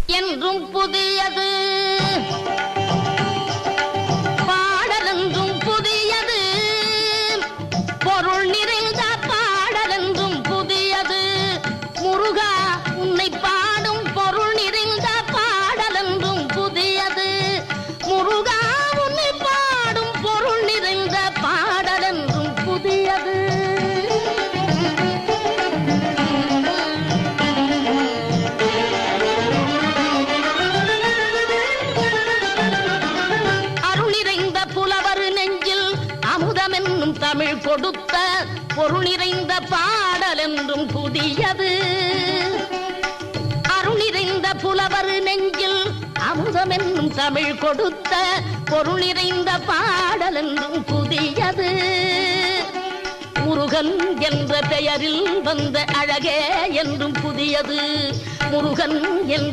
என்றும் புதியது, பாடலென்றும் புதியது, பொருள் நிறைந்த பாடலென்றும் புதியது. முருகா உன்னை பாடும் பொருள் நிறைந்த பாடலென்றும் புதியது. முருகா உன்னை பாடும் பொருள் நிறைந்த பாடலென்றும் புதியது. தமிழ் கொடுத்த பொருள் நிறைந்த பாடல் என்றும் புதியது. அருள் நிறைந்த புலவர் நெஞ்சில் அமுதம் என்னும் தமிழ் கொடுத்த பொருள் நிறைந்த பாடல் என்றும் புதியது. முருகன் என்ற பெயரில் வந்த அழகே என்றும் புதியது. முருகன் என்ற